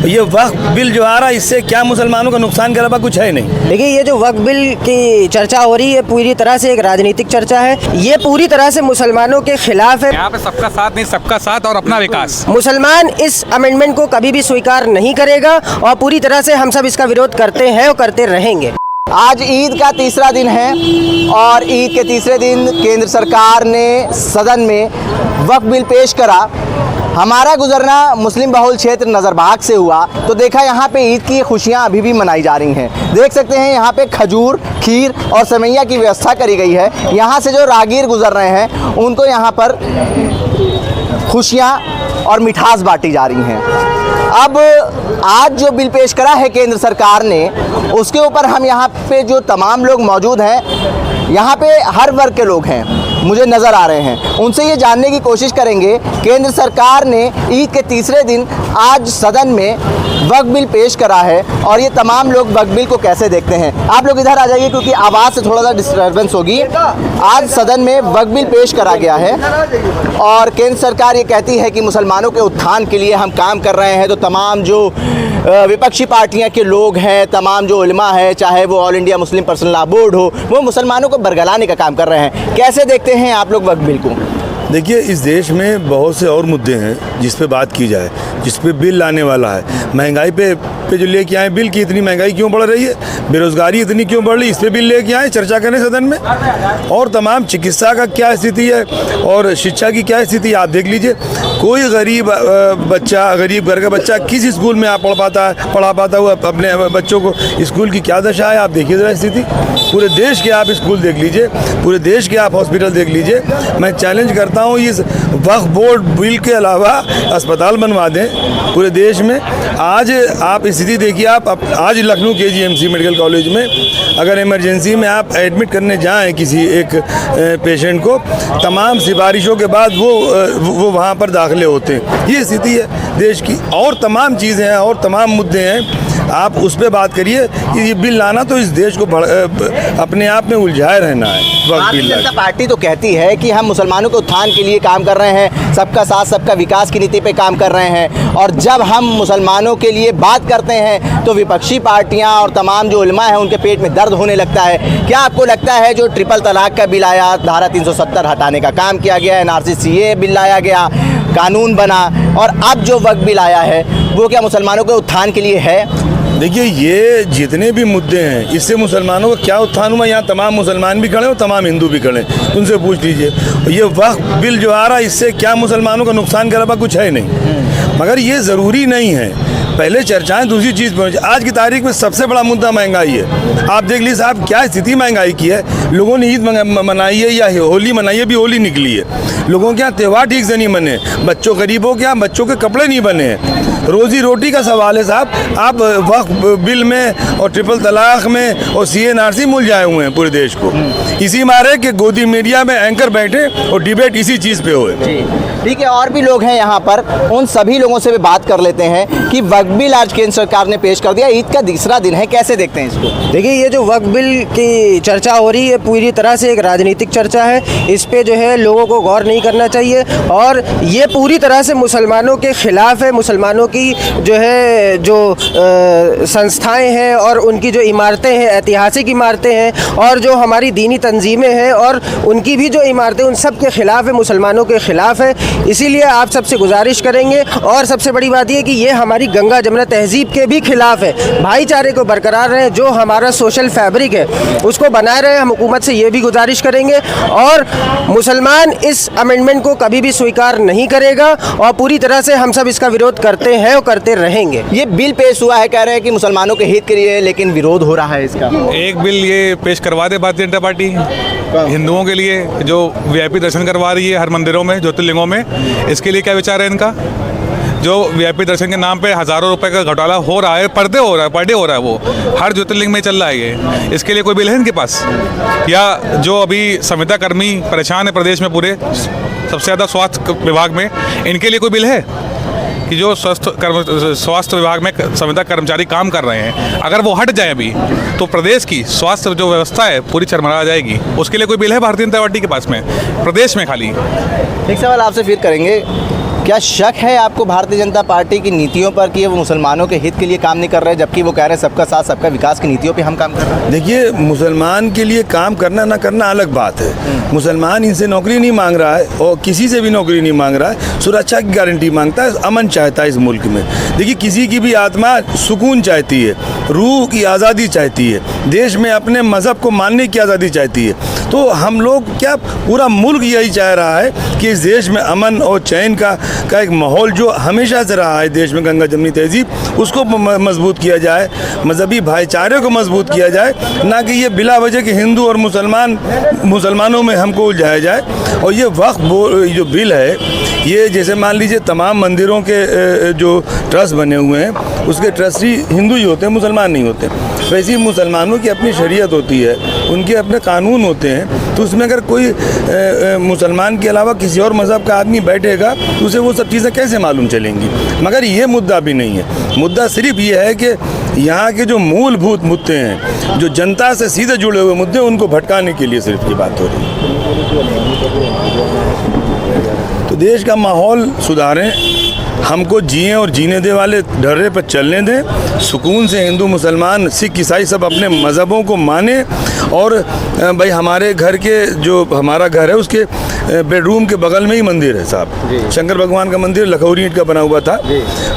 ये वक्फ बिल जो आ रहा है इससे क्या मुसलमानों का नुकसान के अलावा कुछ है नहीं। देखिए, ये जो वक्फ बिल की चर्चा हो रही है पूरी तरह से एक राजनीतिक चर्चा है। ये पूरी तरह से मुसलमानों के खिलाफ है। यहाँ पे सबका साथ नहीं, सबका साथ और अपना विकास। मुसलमान इस अमेंडमेंट को कभी भी स्वीकार नहीं करेगा और पूरी तरह से हम सब इसका विरोध करते हैं और करते रहेंगे। आज ईद का तीसरा दिन है और ईद के तीसरे दिन केंद्र सरकार ने सदन में वक्फ बिल पेश करा। हमारा गुजरना मुस्लिम बहुल क्षेत्र नज़रबाग से हुआ तो देखा यहाँ पे ईद की खुशियाँ अभी भी मनाई जा रही हैं। देख सकते हैं यहाँ पे खजूर, खीर और सेवइयाँ की व्यवस्था करी गई है। यहाँ से जो राहगीर गुजर रहे हैं उनको यहाँ पर खुशियाँ और मिठास बांटी जा रही हैं। अब आज जो बिल पेश करा है केंद्र सरकार ने, उसके ऊपर हम यहाँ पे जो तमाम लोग मौजूद हैं, यहाँ पे हर वर्ग के लोग हैं, मुझे नज़र आ रहे हैं, उनसे ये जानने की कोशिश करेंगे केंद्र सरकार ने ईद के तीसरे दिन आज सदन में वक्फ बिल पेश करा है और ये तमाम लोग वक्फ बिल को कैसे देखते हैं। आप लोग इधर आ जाइए क्योंकि आवाज़ से थोड़ा सा डिस्टर्बेंस होगी। आज सदन में वक्फ बिल पेश करा गया है और केंद्र सरकार ये कहती है कि मुसलमानों के उत्थान के लिए हम काम कर रहे हैं। तो तमाम जो विपक्षी पार्टियां के लोग हैं, तमाम जो उलमा है, चाहे वो all India Muslim personal law board हो, वो मुसलमानों को बरगलाने का काम कर रहे हैं। कैसे देखते हैं आप लोग वक्फ बिल को? देखिए, इस देश में बहुत से और मुद्दे हैं जिस पे बात की जाए, जिस पे बिल लाने वाला है। महंगाई पे जो लेके आए बिल की, इतनी महंगाई क्यों बढ़ रही है, बेरोज़गारी इतनी क्यों बढ़ रही है, इस पे बिल लेके आए, चर्चा करें सदन में। और तमाम चिकित्सा का क्या स्थिति है और शिक्षा की क्या स्थिति है, आप देख लीजिए। कोई गरीब घर का बच्चा किस स्कूल में आप पढ़ा पाता हुआ अपने बच्चों को, स्कूल की क्या दशा है आप देखिए ज़रा स्थिति। पूरे देश के आप स्कूल देख लीजिए, पूरे देश के आप हॉस्पिटल देख लीजिए। मैं चैलेंज करता हूँ इस वक्फ बोर्ड बिल के अलावा अस्पताल बनवा दें पूरे देश में। आज आप स्थिति देखिए, आप आज लखनऊ KGMC मेडिकल कॉलेज में अगर इमरजेंसी में आप एडमिट करने जाएं किसी एक पेशेंट को, तमाम सिफारिशों के बाद वो वहाँ पर दाखिले होते हैं। ये स्थिति है देश की। और तमाम चीज़ें हैं और तमाम मुद्दे हैं, आप उस पर बात करिए कि ये बिल लाना तो इस देश को अपने आप में उलझाए रहना है। भारतीय जनता पार्टी तो कहती है कि हम मुसलमानों के उत्थान के लिए काम कर रहे हैं, सबका साथ सबका विकास की नीति पे काम कर रहे हैं। और जब हम मुसलमानों के लिए बात करते हैं तो विपक्षी पार्टियां और तमाम जो उलमा हैं उनके पेट में दर्द होने लगता है। क्या आपको लगता है जो ट्रिपल तलाक का बिल आया, धारा 370 हटाने का काम किया गया, NRC CA बिल लाया गया, कानून बना और अब जो वक्फ बिल आया है, वो क्या मुसलमानों के उत्थान के लिए है? देखिए, ये जितने भी मुद्दे हैं इससे मुसलमानों का क्या उत्थान हुआ, यहाँ तमाम मुसलमान भी खड़े और तमाम हिंदू भी खड़े, उनसे पूछ लीजिए। ये वक्फ बिल जो आ रहा है इससे क्या मुसलमानों का नुकसान के अलावा कुछ है नहीं। मगर ये ज़रूरी नहीं है, पहले चर्चाएं दूसरी चीज़ पर। आज की तारीख में सबसे बड़ा मुद्दा महंगाई है। आप देख लीजिए साहब क्या स्थिति महंगाई की है। लोगों ने ईद मनाई है या होली मनाई है, भी होली निकली है, लोगों के यहाँ त्यौहार ठीक से नहीं बने, बच्चों गरीबों के यहाँ बच्चों के कपड़े नहीं बने हैं। रोजी रोटी का सवाल है साहब। आप वक्फ बिल में और ट्रिपल तलाक में और CA NRC मुलझाए हुए हैं पूरे देश को, इसी मारे कि गोदी मीडिया में एंकर बैठे और डिबेट इसी चीज़ पे होए। ठीक है, और भी लोग हैं यहाँ पर, उन सभी लोगों से भी बात कर लेते हैं कि वक्फ बिल आज केंद्र सरकार ने पेश कर दिया, ईद का तीसरा दिन है, कैसे देखते हैं इसको? देखिए, ये जो वक्फ बिल की चर्चा हो रही है पूरी तरह से एक राजनीतिक चर्चा है। इस पे जो है लोगों को गौर नहीं करना चाहिए और ये पूरी तरह से मुसलमानों के खिलाफ है। मुसलमानों की जो है जो संस्थाएं हैं और उनकी जो इमारतें हैं, ऐतिहासिक इमारतें हैं और जो हमारी दीनी तंजीमें हैं और उनकी भी जो इमारतें, उन सब के ख़िलाफ़ है, मुसलमानों के ख़िलाफ़ है। इसीलिए आप सबसे गुजारिश करेंगे और सबसे बड़ी बात यह कि ये हमारी गंगा जमुना तहजीब के भी खिलाफ़ है। भाईचारे को बरकरार रहें, जो हमारा सोशल फैब्रिक है उसको बनाए रहें। हम हुकूमत से ये भी गुजारिश करेंगे और मुसलमान इस अमेंडमेंट को कभी भी स्वीकार नहीं करेगा और पूरी तरह से हम सब इसका विरोध करते हैं और करते रहेंगे। ये बिल पेश हुआ है, कह रहे हैं कि मुसलमानों के हित के लिए, लेकिन विरोध हो रहा है इसका। एक बिल ये पेश करवा दे भारतीय जनता पार्टी हिंदुओं के लिए, जो VIP दर्शन करवा रही है हर मंदिरों में, ज्योतिर्लिंगों में, इसके लिए क्या विचार है इनका? जो VIP दर्शन के नाम पे हज़ारों रुपए का घोटाला हो रहा है, पर डे हो रहा है, वो हर ज्योतिर्लिंग में चल रहा है ये। इसके लिए कोई बिल है इनके पास? या जो अभी संविदा कर्मी परेशान है प्रदेश में पूरे, सबसे ज़्यादा स्वास्थ्य विभाग में, इनके लिए कोई बिल है कि जो स्वास्थ्य विभाग में संविदा कर्मचारी काम कर रहे हैं, अगर वो हट जाए अभी तो प्रदेश की स्वास्थ्य जो व्यवस्था है पूरी चरमरा जाएगी। उसके लिए कोई बिल है भारतीय जनता पार्टी के पास में, प्रदेश में खाली? एक सवाल आपसे फिर करेंगे क्या शक है आपको भारतीय जनता पार्टी की नीतियों पर कि वो मुसलमानों के हित के लिए काम नहीं कर रहे, जबकि वो कह रहे हैं सबका साथ सबका विकास की नीतियों पे हम काम कर रहे हैं? देखिए, मुसलमान के लिए काम करना ना करना अलग बात है। मुसलमान इनसे नौकरी नहीं मांग रहा है और किसी से भी नौकरी नहीं मांग रहा है, सुरक्षा की गारंटी मांगता है, अमन चाहता है इस मुल्क में। देखिए, किसी की भी आत्मा सुकून चाहती है, रूह की आज़ादी चाहती है, देश में अपने मज़हब को मानने की आज़ादी चाहती है। तो हम लोग क्या, पूरा मुल्क यही चाह रहा है कि इस देश में अमन और चैन का एक माहौल जो हमेशा से रहा है देश में, गंगा जमनी तहजीब, उसको मजबूत किया जाए, मजहबी भाईचारे को मजबूत किया जाए, ना कि ये बिला वजह के हिंदू और मुसलमानों में हमको उलझाया जाए। और ये वक्फ जो बिल है, ये जैसे मान लीजिए तमाम मंदिरों के जो ट्रस्ट बने हुए हैं, उसके ट्रस्टी हिंदू ही होते हैं, मुसलमान नहीं होते। वैसे ही मुसलमानों की अपनी शरीयत होती है, उनके अपने कानून होते हैं, तो उसमें अगर कोई मुसलमान के अलावा किसी और मज़हब का आदमी बैठेगा तो उसे वो सब चीज़ें कैसे मालूम चलेंगी। मगर ये मुद्दा भी नहीं है। मुद्दा सिर्फ ये है कि यहाँ के जो मूलभूत मुद्दे हैं, जो जनता से सीधे जुड़े हुए मुद्दे, उनको भटकाने के लिए सिर्फ ये बात हो रही है। तो देश का माहौल सुधारें, हमको जिए और जीने दे वाले ढर्रे पर चलने दें, सुकून से हिंदू मुसलमान सिख ईसाई सब अपने मज़हबों को माने। और भाई, हमारे घर के जो हमारा घर है उसके बेडरूम के बगल में ही मंदिर है साहब, शंकर भगवान का मंदिर लखौरी ईंट का बना हुआ था,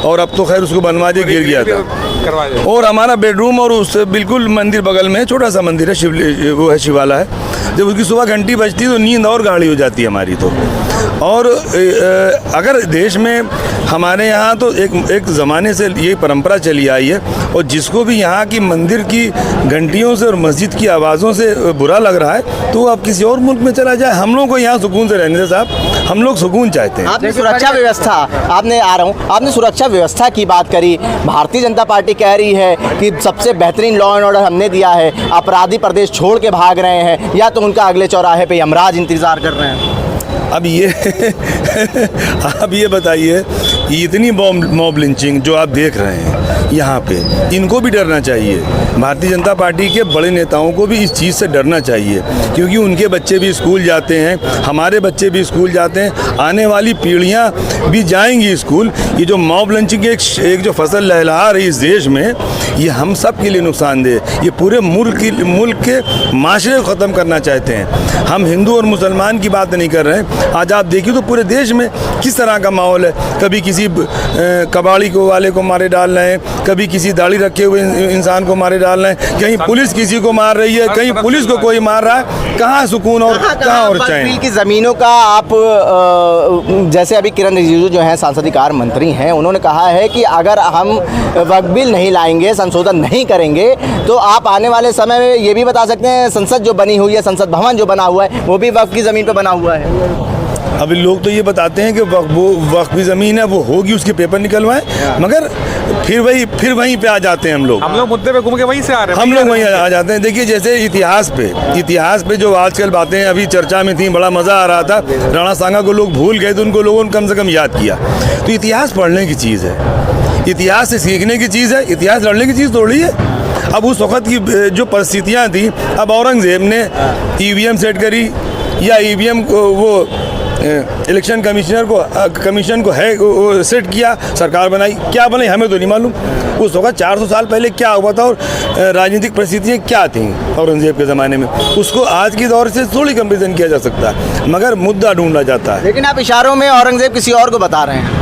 और अब तो खैर उसको बनवा दिया, गिर गया था। और हमारा बेडरूम और उससे बिल्कुल मंदिर बगल में छोटा सा मंदिर है, वो है शिवाला है। जब उसकी सुबह घंटी बजती है तो नींद और गाढ़ी हो जाती है हमारी। तो और अगर देश में हमारे यहाँ तो एक ज़माने से ये परंपरा चली आई है, और जिसको भी यहाँ की मंदिर की घंटियों से और मस्जिद की आवाज़ों से बुरा लग रहा है, तो अब किसी और मुल्क में चला जाए। हम लोग को यहाँ सुकून से रहने दें साहब, हम लोग सुकून चाहते हैं। आपने सुरक्षा व्यवस्था, आपने सुरक्षा व्यवस्था की बात करी। भारतीय जनता पार्टी कह रही है कि सबसे बेहतरीन लॉ एंड ऑर्डर हमने दिया है, अपराधी प्रदेश छोड़ के भाग रहे हैं, या तो उनका अगले चौराहे पे यमराज इंतजार कर रहे हैं। अब ये आप ये बताइए, इतनी मॉब लिंचिंग जो आप देख रहे हैं यहाँ पे, इनको भी डरना चाहिए। भारतीय जनता पार्टी के बड़े नेताओं को भी इस चीज़ से डरना चाहिए, क्योंकि उनके बच्चे भी स्कूल जाते हैं, हमारे बच्चे भी स्कूल जाते हैं, आने वाली पीढ़ियाँ भी जाएंगी स्कूल। ये जो मॉब लिंचिंग एक जो फसल लहलहा रही इस देश में, ये हम सब के लिए नुकसानदेह, ये पूरे मुल्क के माशरे को ख़त्म करना चाहते हैं। हम हिंदू और मुसलमान की बात नहीं कर रहे हैं। आज आप देखिए तो पूरे देश में किस तरह का माहौल है, कभी किसी कबाड़ी को वाले को मारे डाल रहे हैं, कभी किसी दाढ़ी रखे हुए इंसान को मारे डाल रहे हैं, कहीं पुलिस किसी को मार रही है, कहीं पुलिस को कोई मार रहा है। कहाँ सुकून और कहाँ और चैन। की ज़मीनों का आप जैसे अभी किरण रिजिजू जो हैं संसदीय कार्य मंत्री हैं, उन्होंने कहा है कि अगर हम वक्फ बिल नहीं लाएंगे, संशोधन नहीं करेंगे, तो आप आने वाले समय में ये भी बता सकते हैं संसद जो बनी हुई है, संसद भवन जो बना हुआ है, वो भी वक्फ की ज़मीन पर बना हुआ है। अभी लोग तो ये बताते हैं कि वक्फ की ज़मीन है, वो होगी, उसके पेपर निकलवाएं, मगर फिर वहीं पे आ जाते हैं हम लोग मुद्दे पे घूम के वहीं से आ रहे हैं, हम लोग वहीं आ जाते हैं। देखिए, जैसे इतिहास पे जो आजकल बातें अभी चर्चा में थी, बड़ा मज़ा आ रहा था, राणा सांगा को लोग भूल गए, तो उनको लोगों ने कम से कम याद किया। तो इतिहास पढ़ने की चीज़ है, इतिहास से सीखने की चीज़ है, इतिहास लड़ने की चीज़ थोड़ी है। अब उस वक़्त की जो परिस्थितियाँ थी, अब औरंगज़ेब ने EVM सेट करी, या EVM को वो इलेक्शन कमीशन को है वो सेट किया, सरकार बनाई, क्या बनाई हमें तो नहीं मालूम। उस वक्त 400 साल पहले क्या हुआ था और राजनीतिक परिस्थितियाँ क्या थीं औरंगज़ेब के ज़माने में, उसको आज के दौर से थोड़ी कंपेरिजन किया जा सकता है, मगर मुद्दा ढूंढा जाता है। लेकिन आप इशारों में औरंगज़ेब किसी और को बता रहे हैं।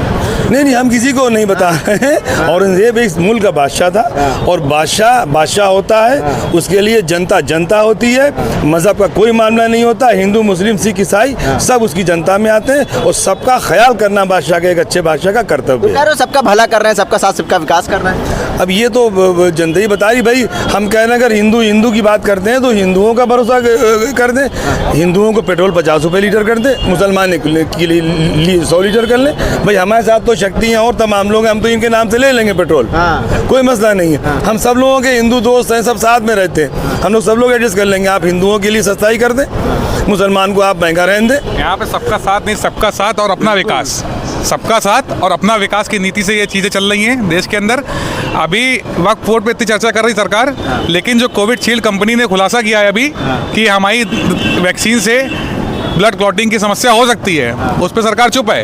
नहीं, हम किसी को नहीं बता रहे हैं। औरंगज़ेब इस मुल्क का बादशाह था, और बादशाह होता है, उसके लिए जनता होती है, मज़हब का कोई मामला नहीं होता। हिंदू, मुस्लिम, सिख, ईसाई सब उसकी जनता में आते हैं, और सबका ख्याल करना बादशाह का, एक अच्छे बादशाह का कर्तव्य है। सबका भला कर रहे हैं, सबका साथ सबका विकास कर रहे हैं। अब ये तो जनता ही बता रही। भाई, हम कह रहे हैं अगर हिंदू की बात करते हैं तो हिंदुओं का भरोसा कर दें, हिंदुओं को पेट्रोल 50 रुपये लीटर कर दें, मुसलमान के लिए 100 लीटर कर लें। भाई, हमारे साथ तो शक्ति हैं और तमाम लोग हैं, हम तो इनके नाम से ले लेंगे पेट्रोल, कोई मसला नहीं है। हम सब लोगों के हिंदू दोस्त हैं, सब साथ में रहते हैं, हम लोग सब लोग एडजस्ट कर लेंगे। आप हिंदुओं के लिए सस्ताई कर दें, मुसलमान को आप महंगा रहने दें। यहाँ पे सबका साथ नहीं, सबका साथ और अपना विकास, सबका साथ और अपना विकास की नीति से ये चीज़ें चल रही हैं देश के अंदर। अभी वक्फ बोर्ड पे इतनी चर्चा कर रही सरकार, लेकिन जो कोविशील्ड कंपनी ने खुलासा किया है अभी कि हमारी वैक्सीन से ब्लड क्लॉटिंग की समस्या हो सकती है, उस पर सरकार चुप है।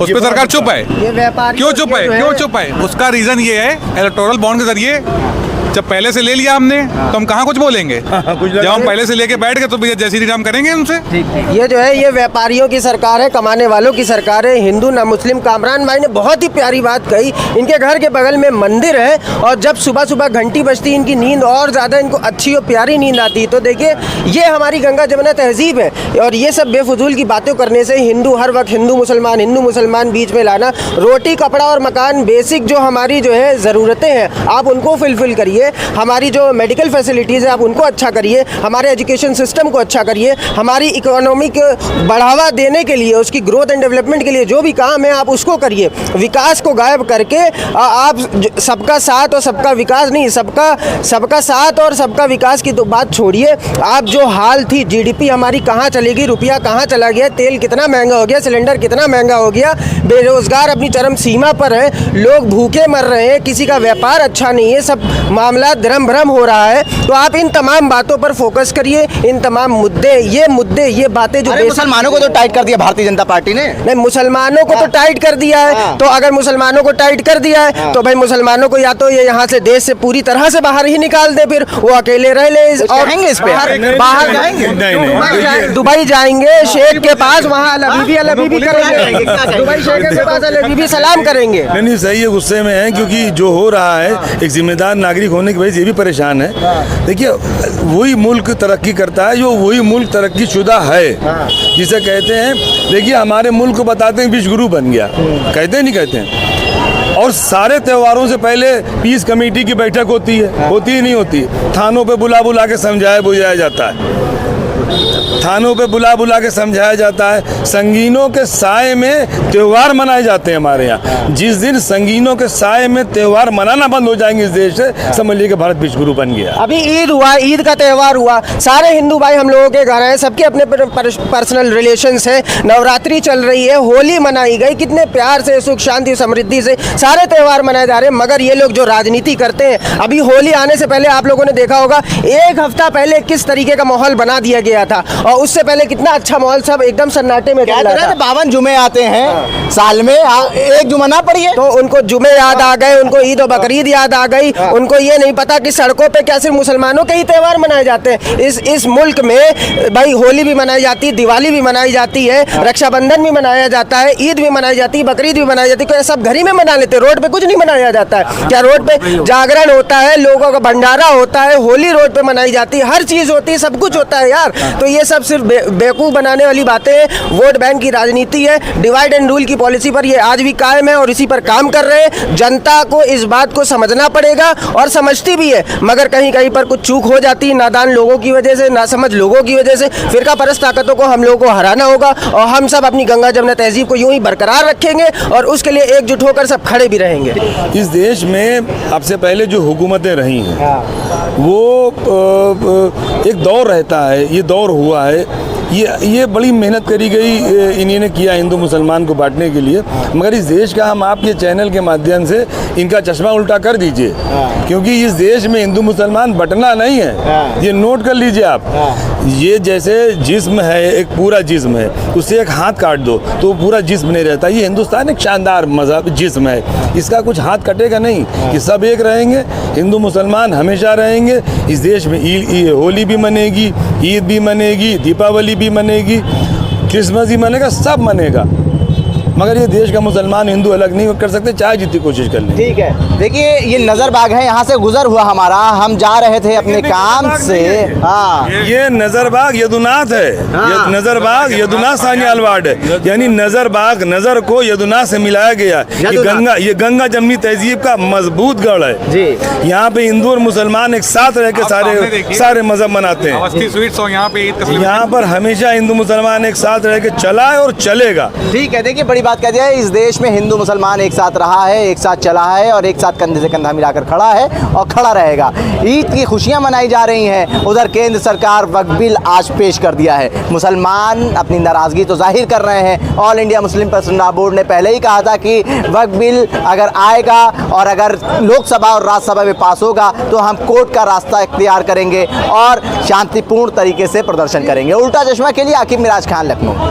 उस पर सरकार चुप है। ये व्यापारी क्यों चुप है? क्यों चुप है? उसका रीजन ये है, इलेक्टोरल बॉन्ड के जरिए जब पहले से ले लिया हमने तो हम कहाँ कुछ बोलेंगे। जब हम पहले से लेके बैठ गए तो भैया जय श्री राम करेंगे उनसे। ये जो है ये व्यापारियों की सरकार है, कमाने वालों की सरकार है, हिंदू ना मुस्लिम। कामरान भाई ने बहुत ही प्यारी बात कही। इनके घर के बगल में मंदिर है और जब सुबह सुबह घंटी बजती इनकी नींद और ज़्यादा इनको अच्छी और प्यारी नींद आती है। तो देखिए ये हमारी गंगा जमुना तहजीब है और ये सब बेफजूल की बातें करने से हिंदू हर वक्त हिंदू मुसलमान बीच में लाना। रोटी कपड़ा और मकान बेसिक जो हमारी जो है ज़रूरतें हैं आप उनको फुलफिल करिए। हमारी जो मेडिकल फैसिलिटीज़ है आप उनको अच्छा करिए, हमारे एजुकेशन सिस्टम को अच्छा करिए, हमारी इकोनॉमिक बढ़ावा देने के लिए उसकी ग्रोथ एंड डेवलपमेंट के लिए जो भी काम है आप उसको करिए। विकास को गायब करके आप सबका साथ और सबका विकास नहीं, सबका साथ और सबका विकास की तो बात छोड़िए। आप जो हाल थी जीडीपी हमारी कहाँ चलेगी, रुपया कहाँ चला गया, तेल कितना महंगा हो गया, सिलेंडर कितना महंगा हो गया, बेरोजगार अपनी चरम सीमा पर है, लोग भूखे मर रहे हैं, किसी का व्यापार अच्छा नहीं है, सब मामला धर्म भ्रम हो रहा है। तो आप इन तमाम बातों पर फोकस करिए, इन तमाम मुद्दे ये बातें जो मुसलमानों को तो टाइट कर दिया भारतीय जनता पार्टी ने। नहीं, मुसलमानों को तो टाइट कर दिया है। तो अगर मुसलमानों को टाइट कर दिया है तो भाई मुसलमानों को या तो ये यहाँ से देश से पूरी तरह से बाहर ही निकाल दे, फिर वो अकेले रह ले और इस पे बाहर जाएंगे, दुबई जाएंगे शेख के पास, वहाँ अलबीबी करेंगे, दुबई शेख के पास अलबीबी सलाम करेंगे। नहीं सही है, गुस्से में है क्योंकि जो हो रहा है एक जिम्मेदार नागरिक होने की वजह से ये भी परेशान है। देखिए वही मुल्क तरक्की करता है जो वही मुल्क तरक्की शुदा है जिसे कहते हैं। देखिए हमारे मुल्क को बताते हैं विश्व गुरु बन गया, कहते नहीं कहते हैं। और सारे त्योहारों से पहले पीस कमेटी की बैठक होती है, होती ही नहीं होती। थानों पे बुला के समझाया बुझाया जाता है, थानों पे बुला के समझाया जाता है। संगीनों के साए में त्यौहार मनाए जाते हैं हमारे यहाँ। जिस दिन संगीनों के साए में त्यौहार मनाना बंद हो जाएंगे इस देश से, समझ लीजिए कि भारत विश्व गुरु बन गया। अभी ईद हुआ, ईद का त्यौहार हुआ, सारे हिंदू भाई हम लोगों के घर हैं, सबके अपने पर्सनल रिलेशंस हैं। नवरात्रि चल रही है, होली मनाई गई, कितने प्यार से सुख शांति समृद्धि से सारे त्यौहार मनाए जा रहे हैं। मगर ये लोग जो राजनीति करते हैं, अभी होली आने से पहले आप लोगों ने देखा होगा एक हफ्ता पहले किस तरीके का माहौल बना दिया गया था और उससे पहले कितना अच्छा माहौल, सब एकदम सन्नाटे में चल रहा था। 52 जुमे आते हैं साल में, एक जुमा ना पड़ी है तो उनको जुमे याद आ गए, उनको ईद और बकरीद याद आ गई। उनको ये नहीं पता कि सड़कों पे क्या सिर्फ मुसलमानों के ही त्यौहार मनाए जाते हैं। इस मुल्क में भाई होली भी मनाई जाती है, दिवाली भी मनाई जाती है, रक्षाबंधन भी मनाया जाता है, ईद भी मनाई जाती है, बकरीद भी मनाई जाती है। सब घर ही में मना लेते हैं, रोड पे कुछ नहीं मनाया जाता है। क्या रोड पे जागरण होता है, लोगों का भंडारा होता है, होली रोड पे मनाई जाती है, हर चीज होती है, सब कुछ होता है यार। तो ये सब सिर्फ बेवकूफ़ बनाने वाली बातें हैं। वोट बैंक की राजनीति है, डिवाइड एंड रूल की पॉलिसी पर ये आज भी कायम है और इसी पर काम कर रहे हैं। जनता को इस बात को समझना पड़ेगा और समझती भी है, मगर कहीं कहीं पर कुछ चूक हो जाती है, नादान लोगों की वजह से, नासमझ लोगों की वजह से। फिरका परस्त ताकतों को हम लोगों को हराना होगा और हम सब अपनी गंगा जमुना तहजीब को यूं ही बरकरार रखेंगे और उसके लिए एकजुट होकर सब खड़े भी रहेंगे। इस देश में अब से पहले जो हुकूमतें रही हैं वो एक दौर रहता है, ये दौर हुआ है, ये बड़ी मेहनत करी गई, इन्हीं ने किया हिंदू मुसलमान को बांटने के लिए। मगर इस देश का हम आपके चैनल के माध्यम से इनका चश्मा उल्टा कर दीजिए, क्योंकि इस देश में हिंदू मुसलमान बंटना नहीं है। ये नोट कर लीजिए आप, ये जैसे जिस्म है, एक पूरा जिस्म है, उससे एक हाथ काट दो तो पूरा जिस्म नहीं रहता। ये हिंदुस्तान एक शानदार मजहब जिस्म है, इसका कुछ हाथ कटेगा नहीं, ये सब एक रहेंगे, हिंदू मुसलमान हमेशा रहेंगे। इस देश में होली भी मनेगी, ईद भी मनेगी, दीपावली भी मनेगी, क्रिसमस भी मनेगा, सब मनेगा। मगर ये देश का मुसलमान हिंदू अलग नहीं कर सकते, चाहे जितनी कोशिश कर लें। ठीक है, देखिए ये नजरबाग है, यहाँ से गुजर हुआ हमारा, हम जा रहे थे अपने काम से। हाँ, ये नजरबाग यदुनाथ है, नजरबाग यदुनाथ सान्याल वार्ड है, यानी नजरबाग नजर को यदुनाथ से मिलाया गया। ये गंगा जमुनी तहजीब का मजबूत गढ़ है जी। यहाँ पे हिंदू और मुसलमान एक साथ रह के सारे मजहब मनाते हैं। यहाँ पर हमेशा हिंदू मुसलमान एक साथ रह के चला है और चलेगा। ठीक है, देखिए बड़ी बात कह दिया है, इस देश में हिंदू मुसलमान एक साथ रहा है, एक साथ चला है और एक साथ कंधे से कंधा मिलाकर खड़ा है और खड़ा रहेगा। ईद की खुशियां मनाई जा रही हैं, उधर केंद्र सरकार वक्फ बिल आज पेश कर दिया है। मुसलमान अपनी नाराजगी तो जाहिर कर रहे हैं। All India Muslim personal board ने पहले ही कहा था कि वक्फ बिल अगर आएगा और अगर लोकसभा और राज्यसभा में पास होगा तो हम कोर्ट का रास्ता इख्तियार करेंगे और शांतिपूर्ण तरीके से प्रदर्शन करेंगे। उल्टा चश्मा के लिए आकिब मिराज खान, लखनऊ।